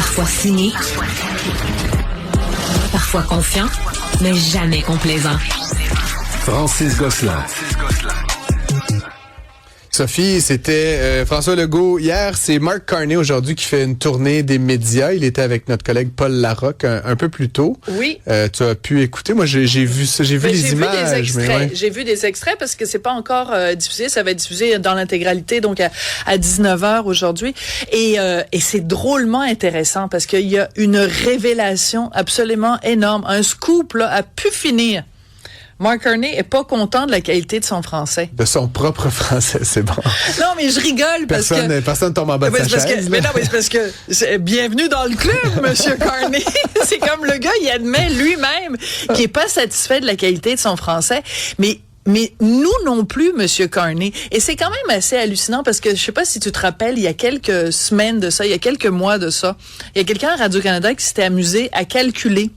Parfois cynique, parfois confiant, mais jamais complaisant. Francis Gosselin. Sophie, c'était François Legault hier, c'est Mark Carney aujourd'hui qui fait une tournée des médias. Il était avec notre collègue Paul Larocque un peu plus tôt. Oui. Tu as pu écouter. Moi, j'ai vu ça, j'ai vu les images. J'ai vu des extraits parce que c'est pas encore diffusé. Ça va être diffusé dans l'intégralité, donc à 19h aujourd'hui. Et c'est drôlement intéressant parce qu'il y a une révélation absolument énorme, un scoop là à pu finir. Mark Carney est pas content de la qualité de son français. De son propre français, c'est bon. Non, mais je rigole parce que... Personne tombe en bas de sa chaise. Mais non, mais c'est parce que... bienvenue dans le club, Monsieur Carney. C'est comme le gars, il admet lui-même qu'il est pas satisfait de la qualité de son français. Mais nous non plus, Monsieur Carney. Et c'est quand même assez hallucinant parce que je sais pas si tu te rappelles, il y a quelques semaines de ça, il y a quelques mois de ça, il y a quelqu'un à Radio-Canada qui s'était amusé à calculer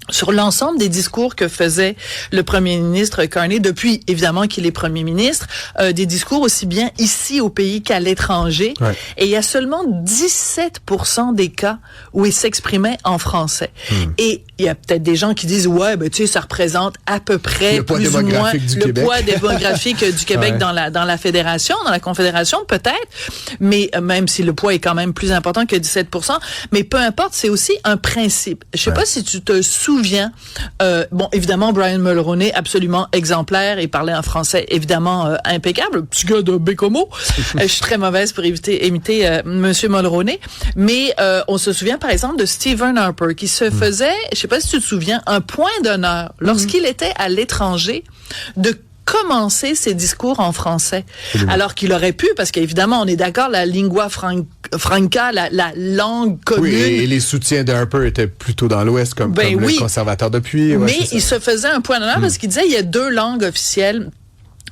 sur l'ensemble des discours que faisait le premier ministre Carney depuis, évidemment, qu'il est premier ministre, des discours aussi bien ici au pays qu'à l'étranger. Ouais. Et il y a seulement 17% des cas où il s'exprimait en français. Et il y a peut-être des gens qui disent, ouais, ben, tu sais, ça représente à peu près, plus ou moins, le poids démographique du Québec ouais. dans la fédération, dans la confédération, peut-être. Mais même si le poids est quand même plus important que 17%. Mais peu importe, c'est aussi un principe. Je sais pas si tu te souviens, bon, évidemment, Brian Mulroney, absolument exemplaire, et parlait en français, évidemment, impeccable, petit gars de Bécomo. Je suis très mauvaise pour imiter Monsieur Mulroney, mais on se souvient, par exemple, de Stephen Harper, qui se faisait, je sais pas si tu te souviens, un point d'honneur, lorsqu'il était à l'étranger, de commencer ses discours en français. Alors qu'il aurait pu, parce qu'évidemment, on est d'accord, la lingua franca, la langue commune. Oui, et les soutiens de Harper étaient plutôt dans l'Ouest, comme le conservateur depuis. Ouais, mais il se faisait un point d'honneur parce qu'il disait, il y a 2 langues officielles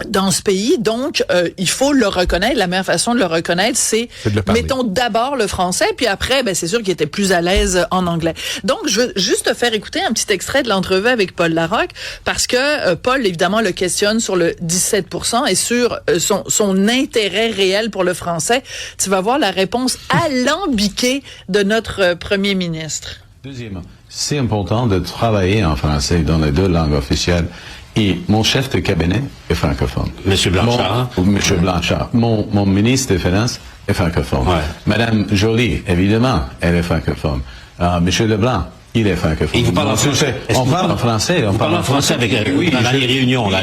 dans ce pays, donc il faut le reconnaître. La meilleure façon de le reconnaître, c'est mettons d'abord le français, puis après, ben c'est sûr qu'il était plus à l'aise en anglais. Donc, je veux juste te faire écouter un petit extrait de l'entrevue avec Paul Larocque, parce que Paul, évidemment, le questionne sur le 17% et sur son intérêt réel pour le français. Tu vas voir la réponse alambiquée de notre premier ministre. Deuxièmement, c'est important de travailler en français dans les 2 langues officielles. Et mon chef de cabinet est francophone. Monsieur Blanchard. Monsieur Blanchard. Mon ministre des Finances est francophone. Ouais. Madame Joly, évidemment, elle est francophone. Monsieur Leblanc, il est francophone. Et vous parlez en français? On parle en français. On parle en français avec oui, dans les réunions, là,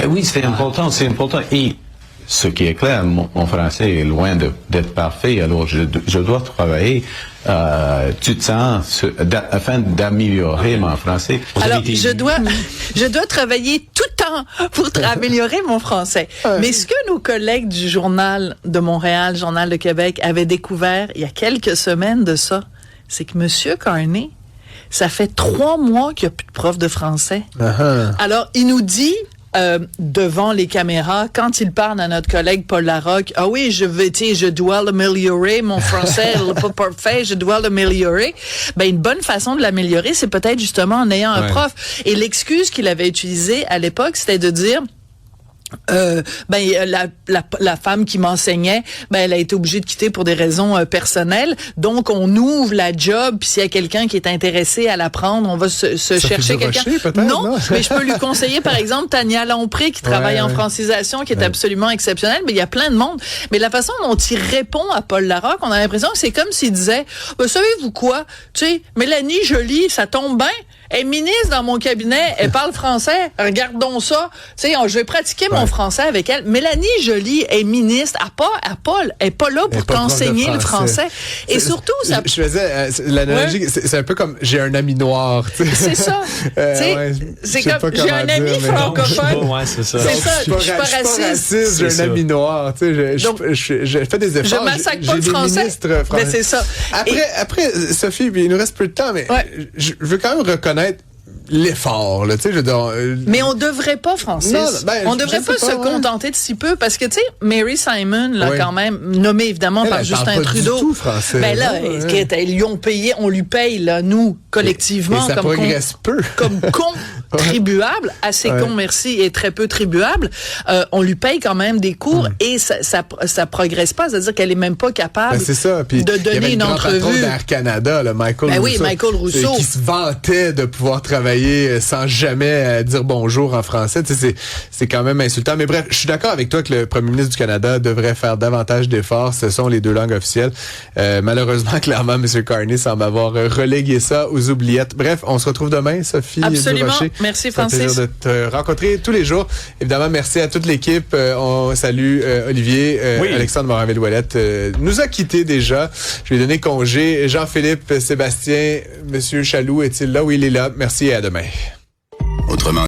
Oui, c'est important, c'est important. Et ce qui est clair, mon français est loin d'être parfait, alors je dois travailler tout le temps afin d'améliorer mon français. Alors, je dois travailler tout le temps pour améliorer mon français. Mais ce que nos collègues du Journal de Montréal, Journal de Québec, avaient découvert il y a quelques semaines de ça, c'est que Monsieur Carney, ça fait 3 mois qu'il n'y a plus de prof de français. Alors, il nous dit... devant les caméras, quand il parle à notre collègue Paul Larocque, ah oui, je dois l'améliorer, mon français n'est pas parfait, je dois l'améliorer. Ben, une bonne façon de l'améliorer, c'est peut-être justement en ayant un prof. Et l'excuse qu'il avait utilisée à l'époque, c'était de dire, la femme qui m'enseignait, ben elle a été obligée de quitter pour des raisons personnelles. Donc on ouvre la job, puis s'il y a quelqu'un qui est intéressé à l'apprendre, on va se chercher quelqu'un. Non, mais je peux lui conseiller par exemple Tania Lompré qui travaille en francisation, qui est absolument exceptionnelle. Mais il y a plein de monde. Mais la façon dont il répond à Paul Larocque, on a l'impression que c'est comme s'il disait, savez-vous quoi, tu sais, Mélanie Joly, ça tombe bien. Elle est ministre dans mon cabinet, elle parle français, regardons ça. Tu sais, je vais pratiquer mon français avec elle. Mélanie Joly est ministre, elle est pas là pour t'enseigner le français. Et surtout, ça... Je faisais l'analogie, c'est un peu comme j'ai un ami noir. T'sais. C'est ça. C'est comme j'ai un ami francophone. C'est ça. C'est ça. Je suis pas raciste. J'ai un ami noir. Je fais des efforts. Je massacre pas le français. Mais c'est ça. Après, Sophie, il nous reste peu de temps, mais je veux quand même reconnaître l'effort, là, tu sais, je veux dire, mais on devrait pas, Francis. Non, on devrait pas se contenter de si peu, parce que, tu sais, Mary Simon, là, quand même, nommée évidemment par Justin Trudeau. Du tout français, ben là, ils ont payé, on lui paye, là, nous, collectivement, et ça progresse peu. comme con. tribuable, assez con, merci, et très peu tribuable, on lui paye quand même des cours et ça progresse pas. C'est-à-dire qu'elle est même pas capable c'est ça. Puis, de donner une entrevue. d'Air Canada, là, Michael Rousseau, qui se vantait de pouvoir travailler sans jamais dire bonjour en français. Tu sais, c'est quand même insultant. Mais bref, je suis d'accord avec toi que le premier ministre du Canada devrait faire davantage d'efforts. Ce sont les deux langues officielles. Malheureusement, clairement, M. Carney semble avoir relégué ça aux oubliettes. Bref, on se retrouve demain, Sophie. Absolument. Durocher. Merci, Francis. C'est un plaisir de te rencontrer tous les jours. Évidemment, merci à toute l'équipe. On salue Olivier. Alexandre Moranville-Ouellette nous a quittés déjà. Je lui ai donné congé. Jean-Philippe, Sébastien, M. Chaloux est-il là? Oui, il est là. Merci et à demain.